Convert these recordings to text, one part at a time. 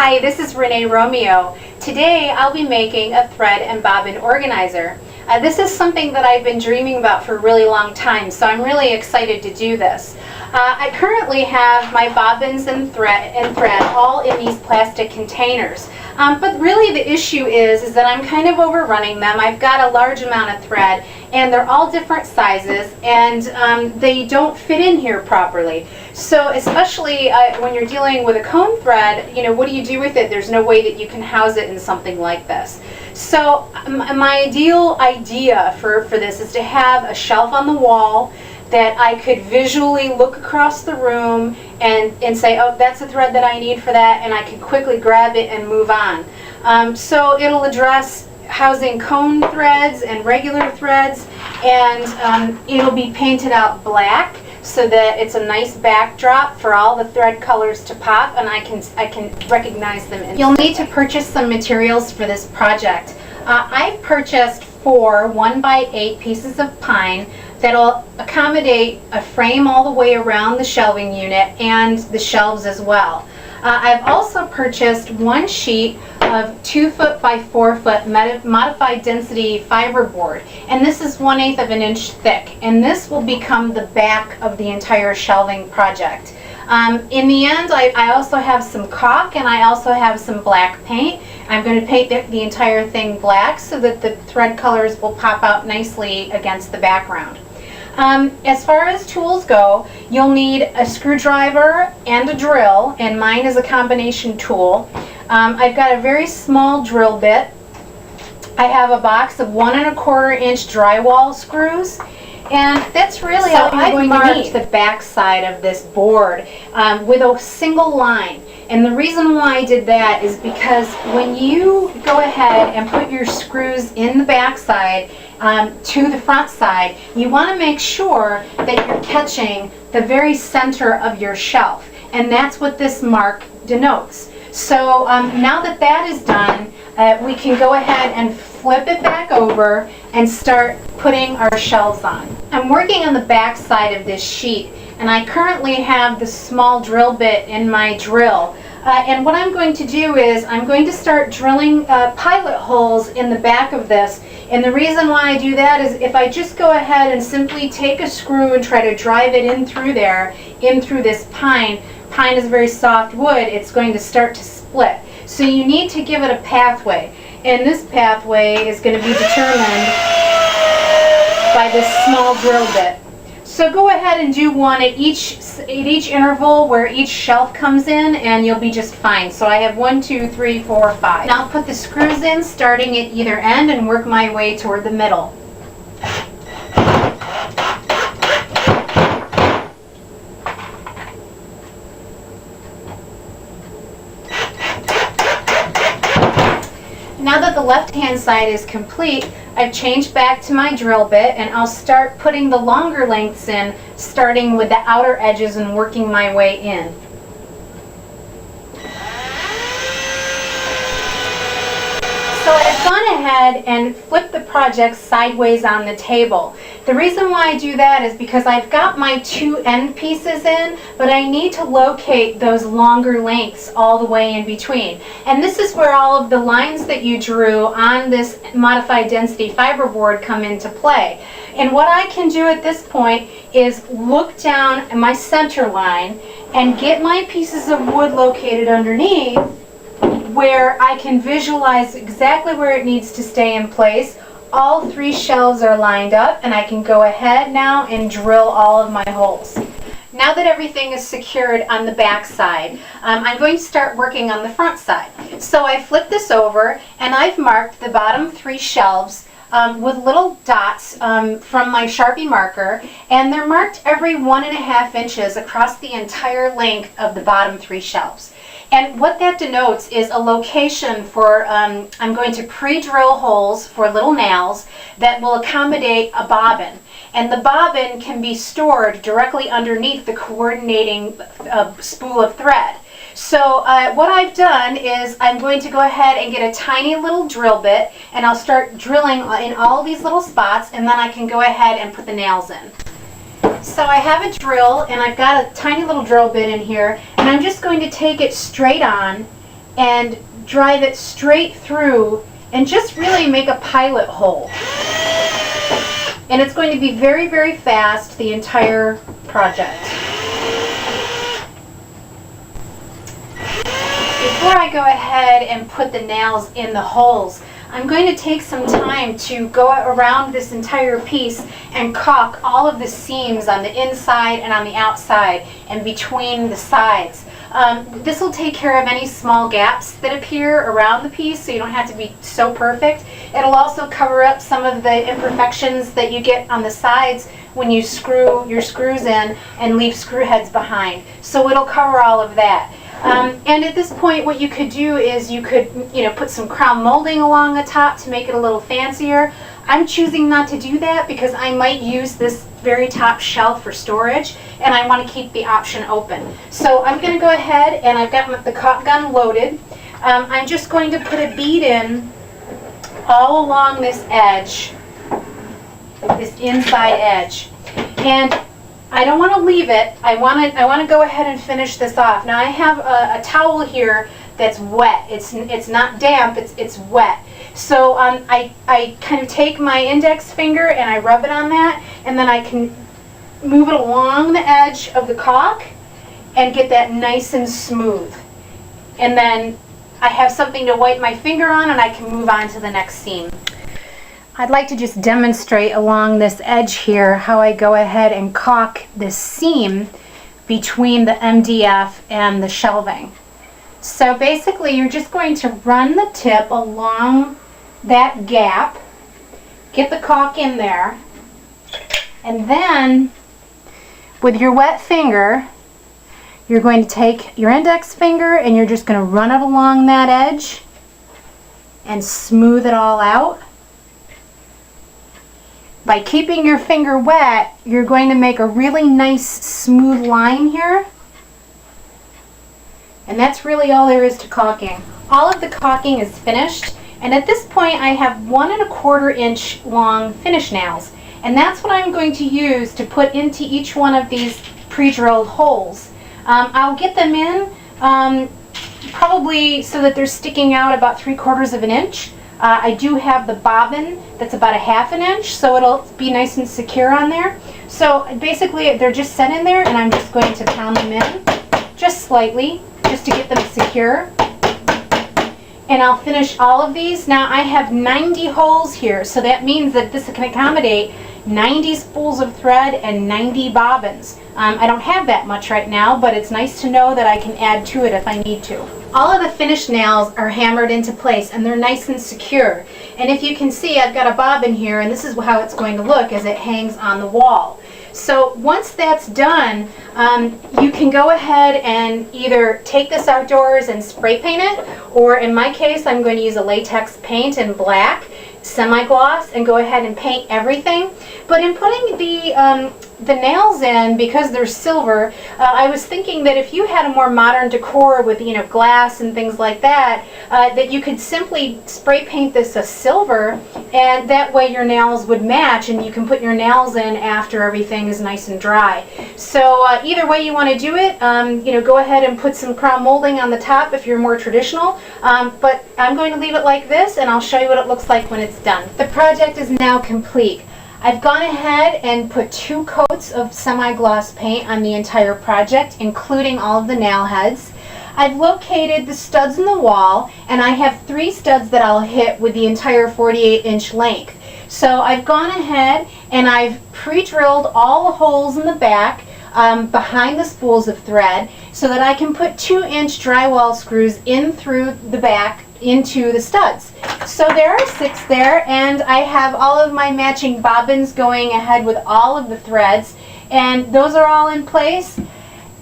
Hi, this is Renee Romeo. Today I'll be making a thread and bobbin organizer. This is something that I've been dreaming about for a really long time, so I'm really excited to do this. I currently have my bobbins and thread all in these plastic containers. But really the issue is that I'm kind of overrunning them. I've got a large amount of thread and they're all different sizes, and they don't fit in here properly. So especially when you're dealing with a cone thread, you know, what do you do with it? There's no way that you can house it in something like this. So my ideal idea for this is to have a shelf on the wall that I could visually look across the room and say, oh, that's a thread that I need for that, and I can quickly grab it and move on. So it'll address housing cone threads and regular threads, and it'll be painted out black so that it's a nice backdrop for all the thread colors to pop, and I can recognize them. You'll need to purchase some materials for this project. I've purchased 4 1x8 pieces of pine that'll accommodate a frame all the way around the shelving unit and the shelves as well. I've also purchased 1 sheet of 2 foot by 4 foot modified density fiberboard, and this is 1/8 of an inch thick, and this will become the back of the entire shelving project. In the end, I also have some caulk, and I also have some black paint. I'm going to paint the entire thing black so that the thread colors will pop out nicely against the background. As far as tools go, you'll need a screwdriver and a drill, and mine is a combination tool. I've got a very small drill bit. I have a box of 1 1/4 inch drywall screws, and that's really all you're going to need. The back side of this board with a single line. And the reason why I did that is because when you go ahead and put your screws in the back side to the front side, you want to make sure that you're catching the very center of your shelf. And that's what this mark denotes. So now that that is done, we can go ahead and flip it back over and start putting our shelves on. I'm working on the back side of this sheet, and I currently have the small drill bit in my drill. And what I'm going to do is I'm going to start drilling pilot holes in the back of this. And the reason why I do that is if I just go ahead and simply take a screw and try to drive it in through there, in through this pine is very soft wood, it's going to start to split. So you need to give it a pathway. And this pathway is going to be determined by this small drill bit. So go ahead and do one at each interval where each shelf comes in, and you'll be just fine. So I have 1, 2, 3, 4, 5. Now I'll put the screws in starting at either end and work my way toward the middle. Now that the left-hand side is complete, I've changed back to my drill bit, and I'll start putting the longer lengths in, starting with the outer edges and working my way in. So I've gone ahead and flipped the project sideways on the table. The reason why I do that is because I've got my 2 end pieces in, but I need to locate those longer lengths all the way in between. And this is where all of the lines that you drew on this modified density fiberboard come into play. And what I can do at this point is look down at my center line and get my pieces of wood located underneath, where I can visualize exactly where it needs to stay in place. All 3 shelves are lined up, and I can go ahead now and drill all of my holes. Now that everything is secured on the back side, I'm going to start working on the front side. So I flip this over, and I've marked the bottom 3 shelves with little dots from my Sharpie marker, and they're marked every 1 1/2 inches across the entire length of the bottom 3 shelves. And what that denotes is a location for, I'm going to pre-drill holes for little nails that will accommodate a bobbin. And the bobbin can be stored directly underneath the coordinating spool of thread. So what I've done is I'm going to go ahead and get a tiny little drill bit, and I'll start drilling in all these little spots, and then I can go ahead and put the nails in. So I have a drill, and I've got a tiny little drill bit in here, and I'm just going to take it straight on and drive it straight through and just really make a pilot hole. And it's going to be very, very fast the entire project. Before I go ahead and put the nails in the holes, I'm going to take some time to go around this entire piece and caulk all of the seams on the inside and on the outside and between the sides. This will take care of any small gaps that appear around the piece, so you don't have to be so perfect. It'll also cover up some of the imperfections that you get on the sides when you screw your screws in and leave screw heads behind. So it'll cover all of that. And at this point, what you could do is you could, put some crown molding along the top to make it a little fancier. I'm choosing not to do that because I might use this very top shelf for storage, and I want to keep the option open. So I'm going to go ahead, and I've got the caulk gun loaded. I'm just going to put a bead in all along this edge, this inside edge. And I don't want to leave it. I want to go ahead and finish this off. Now I have a towel here that's wet. It's not damp. It's wet. So I kind of take my index finger and I rub it on that, and then I can move it along the edge of the caulk and get that nice and smooth. And then I have something to wipe my finger on, and I can move on to the next seam. I'd like to just demonstrate along this edge here how I go ahead and caulk this seam between the MDF and the shelving. So basically you're just going to run the tip along that gap, get the caulk in there, and then with your wet finger you're going to take your index finger and you're just going to run it along that edge and smooth it all out. By keeping your finger wet, you're going to make a really nice smooth line here. And that's really all there is to caulking. All of the caulking is finished, and at this point I have 1 1/4 inch long finish nails. And that's what I'm going to use to put into each one of these pre-drilled holes. I'll get them in probably so that they're sticking out about 3/4 of an inch. I do have the bobbin that's about 1/2 inch, so it'll be nice and secure on there. So basically they're just set in there, and I'm just going to pound them in just slightly just to get them secure. And I'll finish all of these. Now I have 90 holes here, so that means that this can accommodate 90 spools of thread and 90 bobbins. I don't have that much right now, but it's nice to know that I can add to it if I need to. All of the finished nails are hammered into place, and they're nice and secure. And if you can see, I've got a bobbin here, and this is how it's going to look as it hangs on the wall. So once that's done, you can go ahead and either take this outdoors and spray paint it, or in my case I'm going to use a latex paint in black, semi-gloss, and go ahead and paint everything. But in putting the nails in, because they're silver, I was thinking that if you had a more modern decor with glass and things like that, that you could simply spray paint this a silver, and that way your nails would match, and you can put your nails in after everything is nice and dry. So either way you want to do it, go ahead and put some crown molding on the top if you're more traditional, but I'm going to leave it like this, and I'll show you what it looks like when it's done. The project is now complete. I've gone ahead and put 2 coats of semi-gloss paint on the entire project, including all of the nail heads. I've located the studs in the wall, and I have 3 studs that I'll hit with the entire 48-inch length. So I've gone ahead and I've pre-drilled all the holes in the back behind the spools of thread so that I can put 2-inch drywall screws in through the back into the studs. So there are 6 there, and I have all of my matching bobbins going ahead with all of the threads, and those are all in place.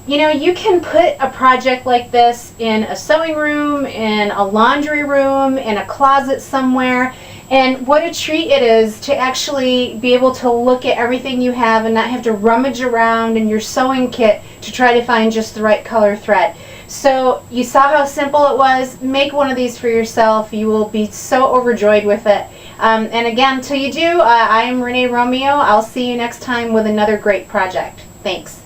You can put a project like this in a sewing room, in a laundry room, in a closet somewhere, and what a treat it is to actually be able to look at everything you have and not have to rummage around in your sewing kit to try to find just the right color thread. So you saw how simple it was. Make one of these for yourself. You will be so overjoyed with it. And again, until you do, I am Renee Romeo. I'll see you next time with another great project. Thanks.